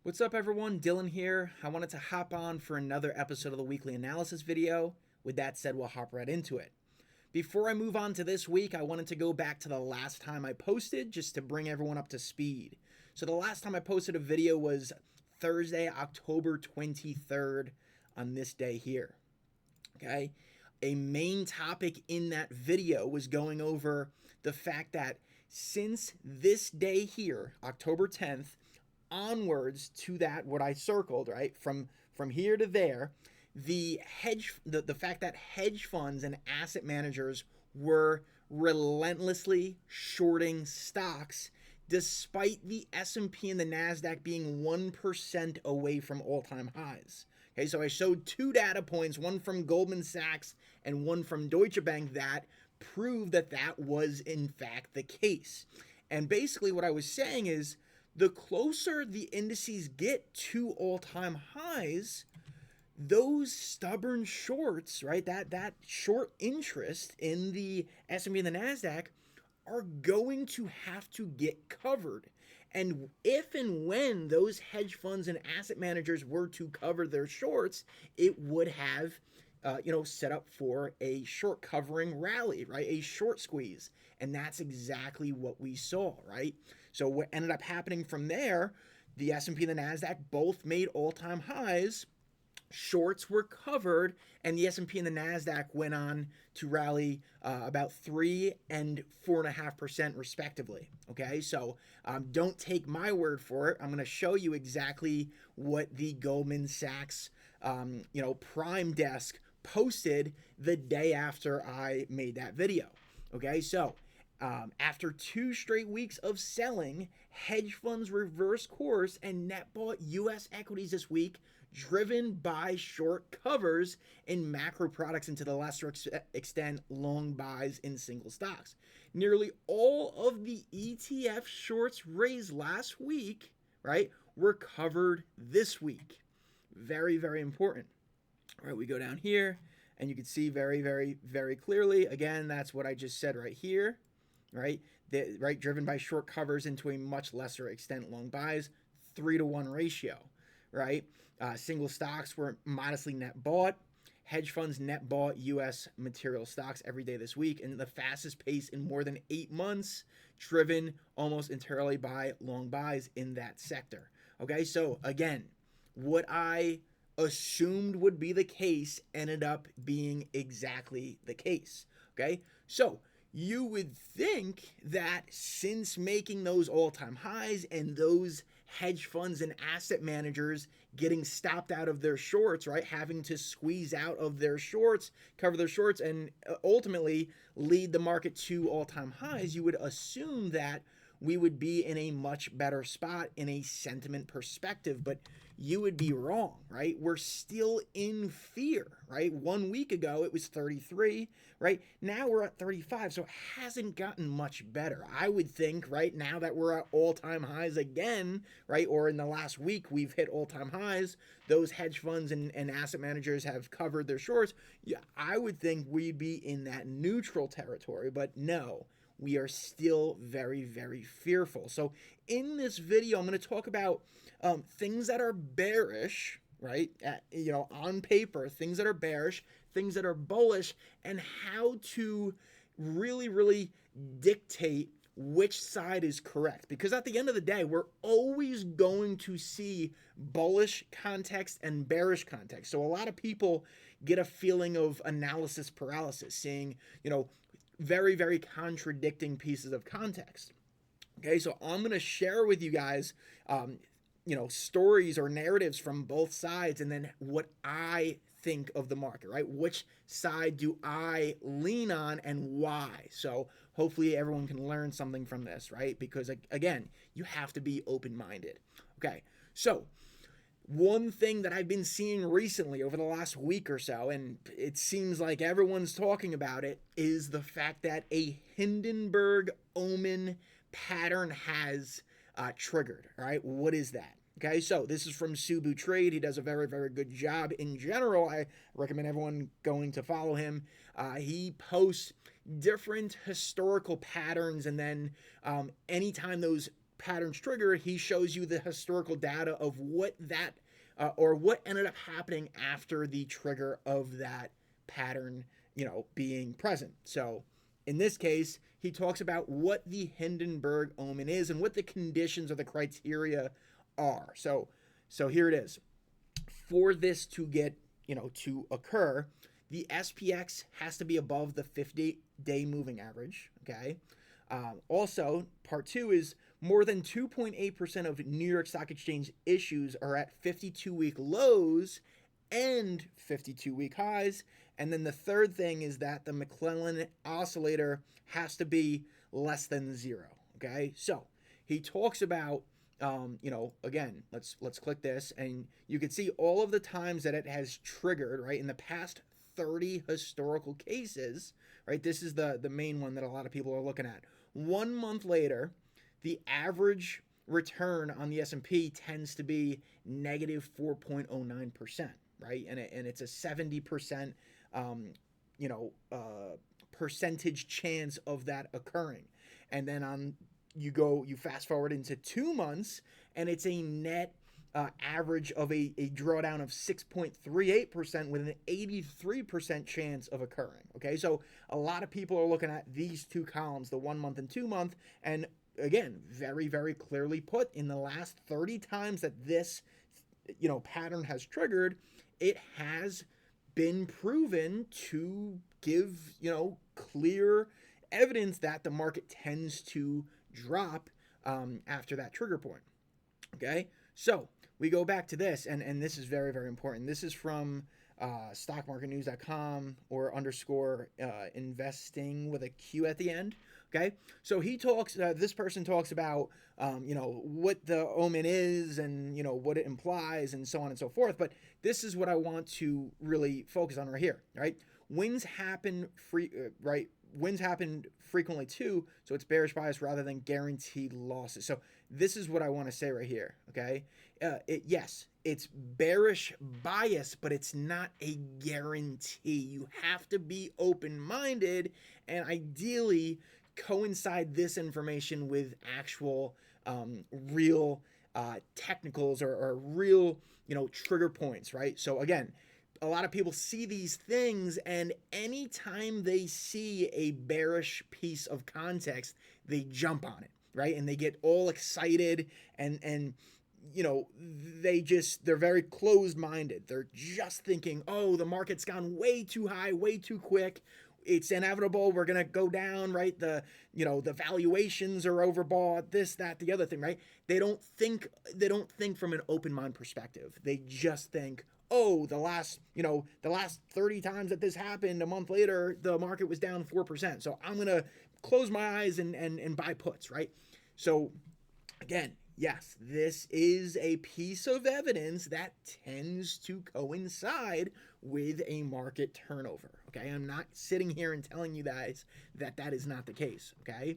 What's up everyone, Dylan here. I wanted to hop on for another episode of the weekly analysis video. With that said, we'll hop right into it. Before I move on to this week, I wanted to go back to the last time I posted just to bring everyone up to speed. So the last time I posted a video was Thursday, October 23rd on this day here. Okay? A main topic in that video was going over the fact that since this day here, October 10th, onwards to that what I circled, right, from here to there, the fact that hedge funds and asset managers were relentlessly shorting stocks despite the S&P and the Nasdaq being 1% away from all-time highs. Okay, so I showed two data points, one from Goldman Sachs and one from Deutsche Bank, that proved that that was in fact the case. And basically what I was saying is, the closer the indices get to all-time highs, those stubborn shorts, right, that short interest in the S&P and the Nasdaq are going to have to get covered. And if and when those hedge funds and asset managers were to cover their shorts, it would have set up for a short covering rally, right? A short squeeze. And that's exactly what we saw, right? So what ended up happening from there, the S&P and the Nasdaq both made all-time highs. Shorts were covered, and the S&P and the Nasdaq went on to rally about 3 and 4.5% respectively. Okay, so don't take my word for it. I'm going to show you exactly what the Goldman Sachs Prime Desk posted the day after I made that video. Okay, so after 2 straight weeks of selling, hedge funds reversed course and net bought U.S. equities this week, driven by short covers in macro products and to the lesser extent long buys in single stocks. Nearly all of the ETF shorts raised last week, right, were covered this week. Very, very important. All right, we go down here and you can see very, very, very clearly, again, that's what I just said right here. Right, driven by short covers into a much lesser extent long buys, 3-to-1 ratio, right? Single stocks were modestly net bought. Hedge funds net bought U.S. material stocks every day this week, and the fastest pace in more than 8 months, driven almost entirely by long buys in that sector. Okay, so again, what I assumed would be the case ended up being exactly the case. Okay, so you would think that since making those all-time highs and those hedge funds and asset managers getting stopped out of their shorts, right, having to squeeze out of their shorts, cover their shorts, and ultimately lead the market to all-time highs, you would assume that we would be in a much better spot in a sentiment perspective, but you would be wrong, right? We're still in fear, right? 1 week ago, it was 33, right? Now we're at 35, so it hasn't gotten much better. I would think, right, now that we're at all-time highs again, right, or in the last week we've hit all-time highs, those hedge funds and asset managers have covered their shorts, yeah, I would think we'd be in that neutral territory, but no. We are still very, very fearful. So in this video, I'm going to talk about things that are bearish, right? On paper, things that are bearish, things that are bullish, and how to really, really dictate which side is correct. Because at the end of the day, we're always going to see bullish context and bearish context. So a lot of people get a feeling of analysis paralysis, seeing, very, very contradicting pieces of context. Okay, so I'm going to share with you guys, stories or narratives from both sides, and then what I think of the market, right? Which side do I lean on and why? So hopefully everyone can learn something from this, right? Because again, you have to be open-minded. Okay, so one thing that I've been seeing recently over the last week or so, and it seems like everyone's talking about it, is the fact that a Hindenburg Omen pattern has triggered. All right, what is that? Okay, so this is from Subu Trade. He does a very, very good job in general. I recommend everyone going to follow him. He posts different historical patterns, and then anytime those patterns trigger, he shows you the historical data of what that or what ended up happening after the trigger of that pattern, being present. So in this case, he talks about what the Hindenburg Omen is and what the conditions or the criteria are. So here it is. For this to get, to occur, the SPX has to be above the 50-day moving average, okay? Also, part 2 is more than 2.8% of New York Stock Exchange issues are at 52-week lows and 52-week highs. And then the third thing is that the McClellan oscillator has to be less than 0, okay? So he talks about, again, let's click this, and you can see all of the times that it has triggered, right, in the past 30 historical cases, right? This is the main one that a lot of people are looking at. 1 month later, the average return on the S&P tends to be negative 4.09%, right? And it's a 70%, percentage chance of that occurring. And then you fast forward into 2 months, and it's a net average of a drawdown of 6.38% with an 83% chance of occurring. Okay, so a lot of people are looking at these two columns, the 1 month and 2 month, and again, very, very clearly put, in the last 30 times that this, pattern has triggered, it has been proven to give, clear evidence that the market tends to drop after that trigger point. Okay, so we go back to this, and this is very, very important. This is from stockmarketnews.com or _ investing with a Q at the end. Okay, so he talks, this person talks about, what the omen is and, what it implies and so on and so forth. But this is what I want to really focus on right here, right? Wins happen Wins happen frequently too, so it's bearish bias rather than guaranteed losses. So this is what I want to say right here, okay? Yes, it's bearish bias, but it's not a guarantee. You have to be open-minded and ideally coincide this information with actual real technicals or real, trigger points, right? So again, a lot of people see these things, and anytime they see a bearish piece of context, they jump on it, right? And they get all excited and they're very closed-minded. They're just thinking, oh, the market's gone way too high, way too quick. It's inevitable. We're going to go down, right? The valuations are overbought, this, that, the other thing, right? They don't think from an open mind perspective. They just think, oh, the last 30 times that this happened, a month later, the market was down 4%. So I'm going to close my eyes and buy puts, right? So again, yes, this is a piece of evidence that tends to coincide with a market turnover, okay? I'm not sitting here and telling you guys that that is not the case, okay?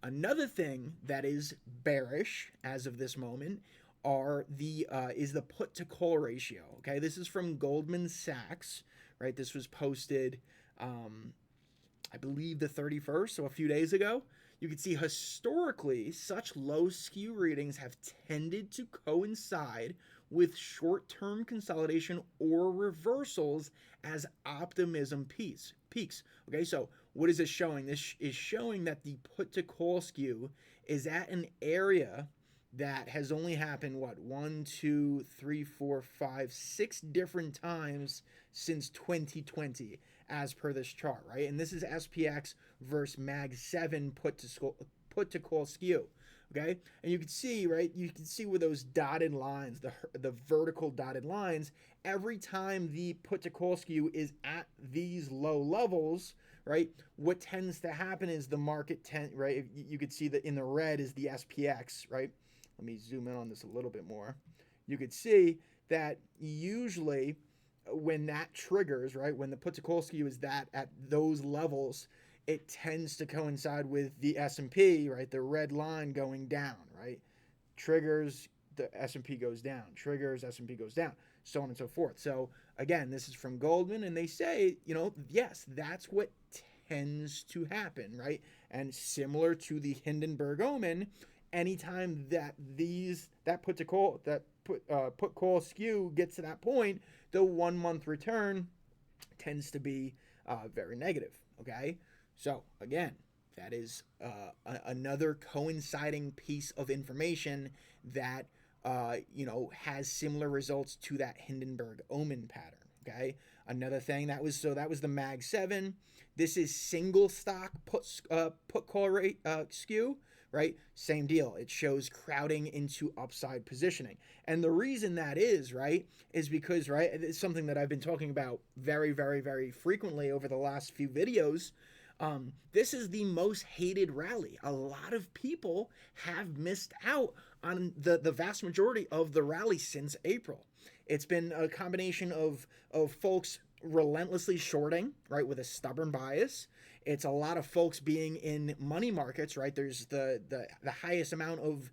Another thing that is bearish as of this moment is the put to call ratio, okay? This is from Goldman Sachs, right? This was posted, I believe the 31st, so a few days ago. You can see historically, such low skew readings have tended to coincide with short-term consolidation or reversals as optimism peaks. Okay, so what is this showing? This is showing that the put to call skew is at an area that has only happened, 1, 2, 3, 4, 5, 6 different times since 2020, as per this chart, right? And this is SPX versus Mag 7 put to call skew, okay? And you can see, right? You can see with those dotted lines, the vertical dotted lines, every time the put to call skew is at these low levels, right? What tends to happen is the market right? You could see that in the red is the SPX, right? Let me zoom in on this a little bit more. You could see that usually when that triggers, right, when the put to call skew is that at those levels, it tends to coincide with the S&P, right, the red line going down, right? Triggers, the S&P goes down. Triggers, S&P goes down, so on and so forth. So again, this is from Goldman, and they say, yes, that's what tends to happen, right? And similar to the Hindenburg Omen, anytime that put call skew gets to that point, the 1 month return tends to be very negative. Okay, so again, that is another coinciding piece of information that has similar results to that Hindenburg Omen pattern. Okay, another thing that was the Mag 7. This is single stock put call rate skew. Right? Same deal. It shows crowding into upside positioning. And the reason that is, right, is because, right, it's something that I've been talking about very, very, very frequently over the last few videos. This is the most hated rally. A lot of people have missed out on the vast majority of the rally since April. It's been a combination of folks relentlessly shorting, right, with a stubborn bias. It's a lot of folks being in money markets, right? There's the highest amount of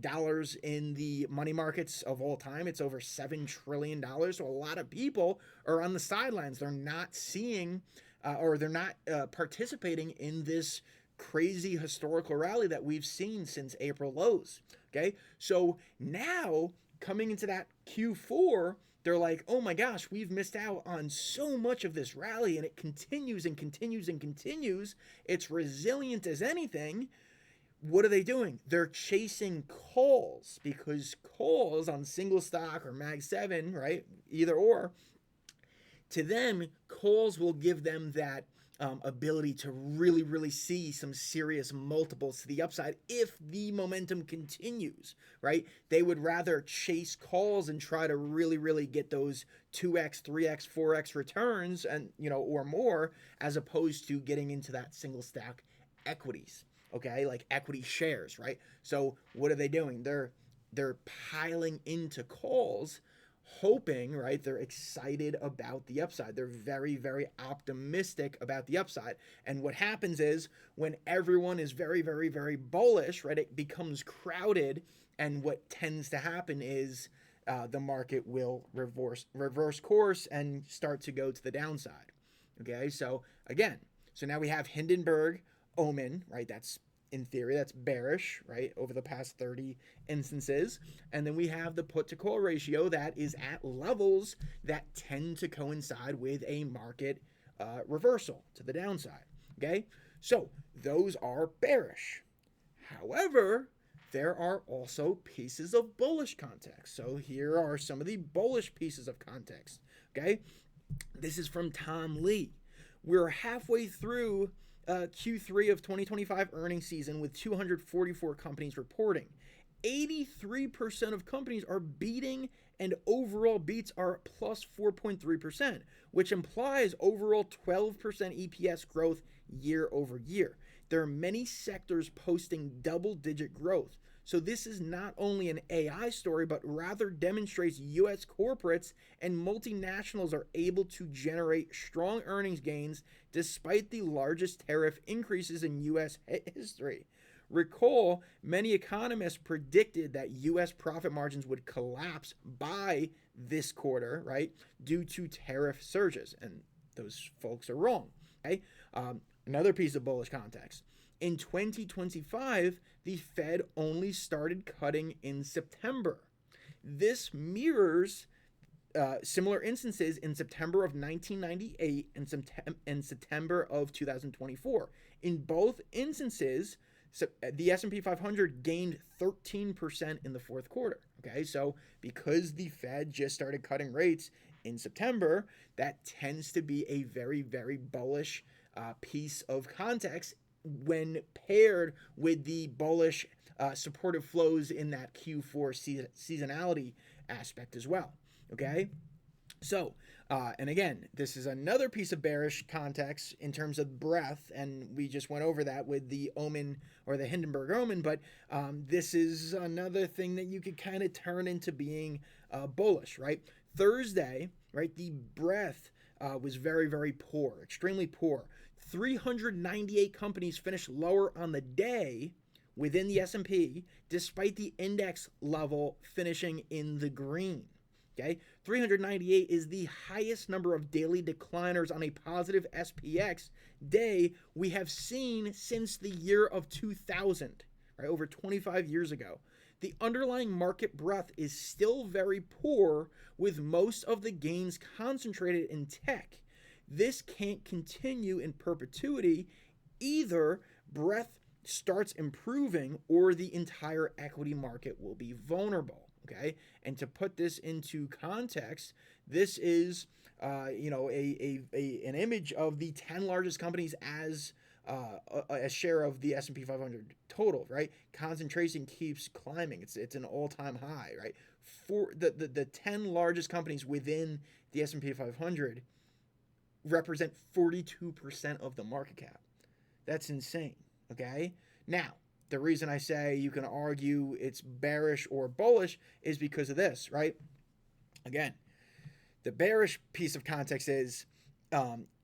dollars in the money markets of all time. It's over $7 trillion. So a lot of people are on the sidelines. They're not seeing or they're not participating in this crazy historical rally that we've seen since April lows. Okay, so now coming into that Q4, they're like, oh my gosh, we've missed out on so much of this rally, and it continues and continues and continues. It's resilient as anything. What are they doing? They're chasing calls, because calls on single stock or Mag 7, right, either or, to them, calls will give them that ability to really, really see some serious multiples to the upside if the momentum continues, right? They would rather chase calls and try to really, really get those 2x, 3x, 4x returns and, or more, as opposed to getting into that single stack equities, okay? Like equity shares, right? So what are they doing? They're piling into calls, hoping, right? They're excited about the upside. They're very, very optimistic about the upside. And what happens is when everyone is very, very, very bullish, right, it becomes crowded. And what tends to happen is the market will reverse course and start to go to the downside. Okay, so again, so now we have Hindenburg Omen, right? That's, in theory, that's bearish, right, over the past 30 instances. And then we have the put to call ratio that is at levels that tend to coincide with a market reversal to the downside. Okay, so those are bearish. However, there are also pieces of bullish context. So here are some of the bullish pieces of context. Okay, this is from Tom Lee. We're halfway through Q3 of 2025 earnings season with 244 companies reporting. 83% of companies are beating, and overall beats are plus 4.3%, which implies overall 12% EPS growth year over year. There are many sectors posting double-digit growth. So this is not only an AI story, but rather demonstrates U.S. corporates and multinationals are able to generate strong earnings gains despite the largest tariff increases in U.S. history. Recall, many economists predicted that U.S. profit margins would collapse by this quarter, right, due to tariff surges, and those folks are wrong. Okay, another piece of bullish context. In 2025, the Fed only started cutting in September. This mirrors similar instances in September of 1998 and September of 2024. In both instances, the S&P 500 gained 13% in the fourth quarter. Okay, so because the Fed just started cutting rates in September, that tends to be a very, very bullish piece of context when paired with the bullish supportive flows in that Q4 seasonality aspect as well. Okay, so and again, this is another piece of bearish context in terms of breadth, and we just went over that with the Omen or the Hindenburg Omen, but this is another thing that you could kind of turn into being bullish, right? Thursday, right, the breadth was very, very poor, extremely poor. 398 companies finished lower on the day within the S&P, despite the index level finishing in the green. Okay, 398 is the highest number of daily decliners on a positive SPX day we have seen since the year of 2000. right? Over 25 years ago. The underlying market breadth is still very poor, with most of the gains concentrated in tech. This can't continue in perpetuity. Either breadth starts improving or the entire equity market will be vulnerable. Okay, and to put this into context, this is an image of the 10 largest companies as a share of the S&P 500 total, right? Concentration keeps climbing. It's an all-time high, right? For the 10 largest companies within the S&P 500 represent 42% of the market cap. That's insane, okay? Now, the reason I say you can argue it's bearish or bullish is because of this, right? Again, the bearish piece of context is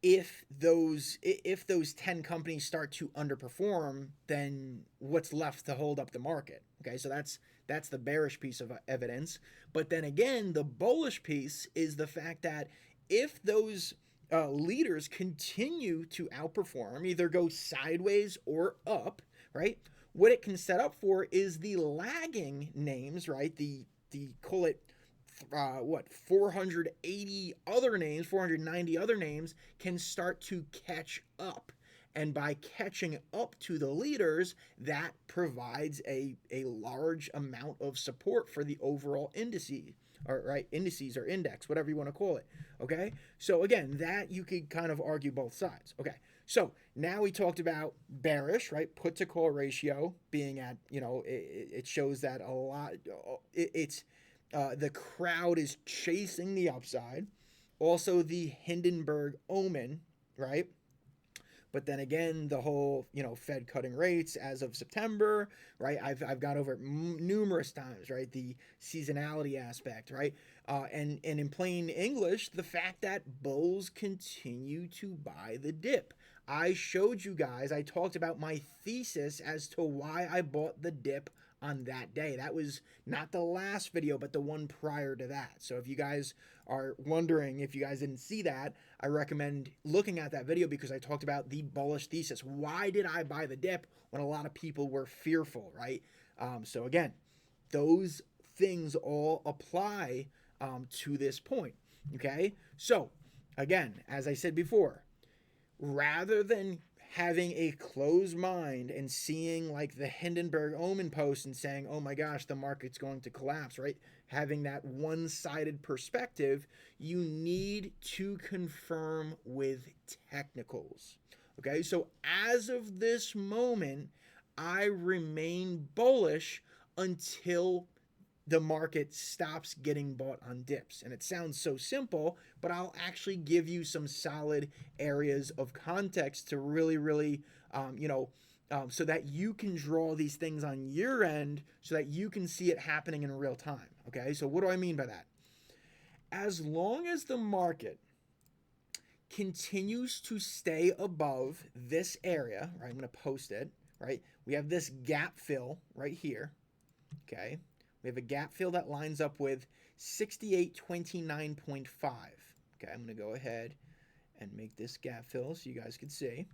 if those 10 companies start to underperform, then what's left to hold up the market? Okay, so that's the bearish piece of evidence. But then again, the bullish piece is the fact that if those leaders continue to outperform, either go sideways or up, right? What it can set up for is the lagging names, right? The call it 480 other names, 490 other names can start to catch up. And by catching up to the leaders, that provides a large amount of support for the overall indices, or index, whatever you want to call it. Okay. So again, that you could kind of argue both sides. Okay. So now we talked about bearish, right? Put to call ratio being at, it shows that a lot, the crowd is chasing the upside. Also the Hindenburg Omen, right? But then again, the whole, Fed cutting rates as of September, right? I've gone over it numerous times, right? The seasonality aspect, right? And in plain English, the fact that bulls continue to buy the dip. I showed you guys, I talked about my thesis as to why I bought the dip on that day. That was not the last video, but the one prior to that. So if you guys are wondering, if you guys didn't see that, I recommend looking at that video because I talked about the bullish thesis. Why did I buy the dip when a lot of people were fearful, right? So again, those things all apply to this point, okay? So again, as I said before, rather than having a closed mind and seeing like the Hindenburg Omen post and saying, oh my gosh, the market's going to collapse, right? Having that one-sided perspective, you need to confirm with technicals. Okay, so as of this moment, I remain bullish until the market stops getting bought on dips. And it sounds so simple, but I'll actually give you some solid areas of context to really, so that you can draw these things on your end so that you can see it happening in real time. Okay, so what do I mean by that? As long as the market continues to stay above this area, right? I'm going to post it, right? We have this gap fill right here, okay? We have a gap fill that lines up with 6829.5. Okay, I'm going to go ahead and make this gap fill so you guys can see.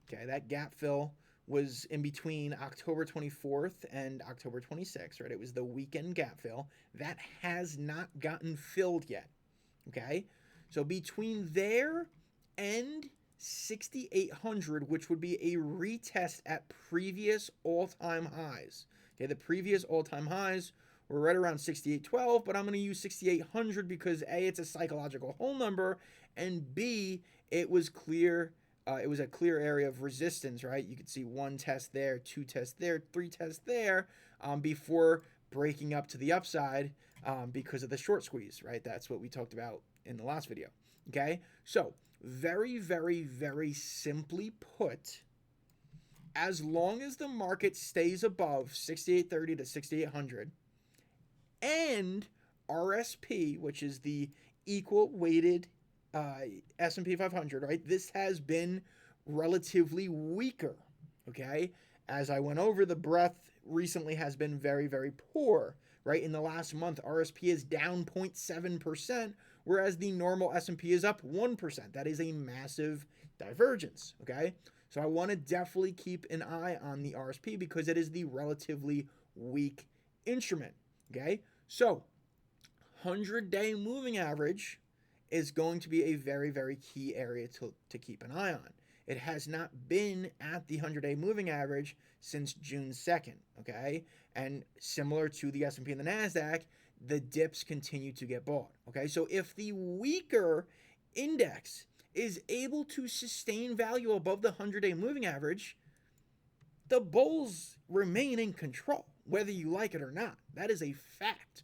Okay, that gap fill was in between October 24th and October 26th, right? It was the weekend gap fill. That has not gotten filled yet. Okay, so between there and 6,800, which would be a retest at previous all-time highs. Okay, the previous all-time highs were right around 6812, but I'm going to use 6,800 because A, it's a psychological whole number, and B, it was clear. It was a clear area of resistance, right? You could see one test there, two tests there, three tests there, before breaking up to the upside because of the short squeeze, right? That's what we talked about in the last video. Okay, so very, very, very simply put, as long as the market stays above 6,830 to 6,800, and RSP, which is the equal weighted S&P 500, right? This has been relatively weaker, okay? As I went over, the breadth recently has been very, very poor, right? In the last month, RSP is down 0.7%, whereas the normal S&P is up 1%. That is a massive divergence, okay? So I want to definitely keep an eye on the RSP because it is the relatively weak instrument. Okay, so 100-day moving average is going to be a very, very key area to keep an eye on. It has not been at the 100-day moving average since June 2nd, okay? And similar to the S&P and the Nasdaq, the dips continue to get bought, okay? So if the weaker index is able to sustain value above the 100-day moving average, the bulls remain in control, whether you like it or not. That is a fact,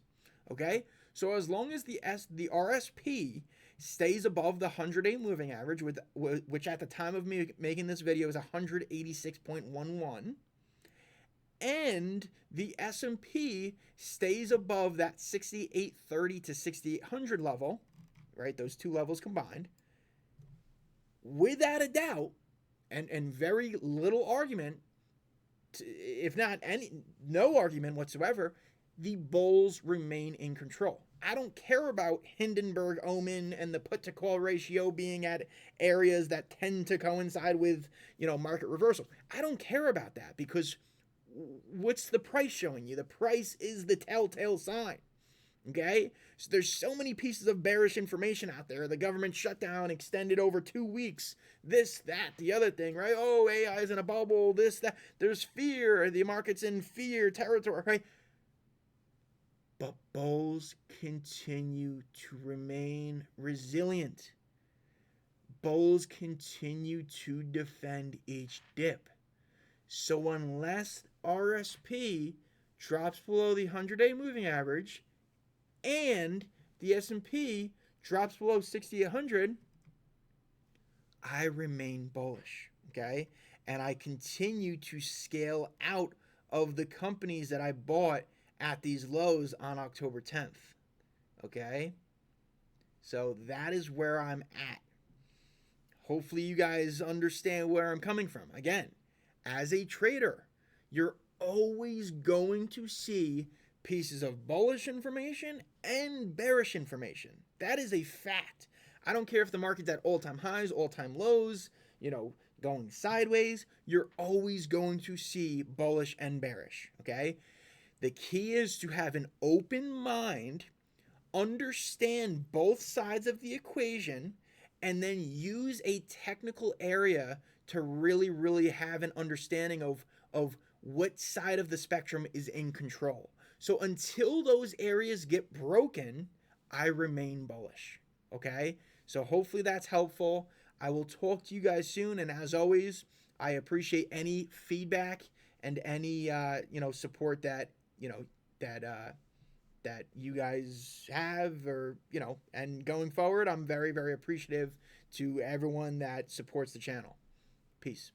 okay? So as long as the RSP stays above the 100-day moving average, which at the time of me making this video is 186.11, and the S&P stays above that 6830 to 6800 level, right? Those two levels combined, without a doubt, and very little argument, if not no argument whatsoever, the bulls remain in control. I don't care about Hindenburg Omen and the put to call ratio being at areas that tend to coincide with, market reversal. I don't care about that because what's the price showing you? The price is the telltale sign. Okay? So there's so many pieces of bearish information out there. The government shutdown extended over 2 weeks. This, that, the other thing, right? Oh, AI is in a bubble, this, that. There's fear. The market's in fear territory, right? But bulls continue to remain resilient. Bulls continue to defend each dip. So unless RSP drops below the 100-day moving average and the S&P drops below 6,800, I remain bullish, okay? And I continue to scale out of the companies that I bought at these lows on October 10th, okay? So that is where I'm at. Hopefully you guys understand where I'm coming from. Again, as a trader, you're always going to see pieces of bullish information and bearish information. That is a fact. I don't care if the market's at all-time highs, all-time lows, going sideways, you're always going to see bullish and bearish, okay? The key is to have an open mind, understand both sides of the equation, and then use a technical area to really, really have an understanding of what side of the spectrum is in control. So until those areas get broken, I remain bullish, okay? So hopefully that's helpful. I will talk to you guys soon, and as always, I appreciate any feedback and any support that that you guys have, or and going forward, I'm very, very appreciative to everyone that supports the channel. Peace.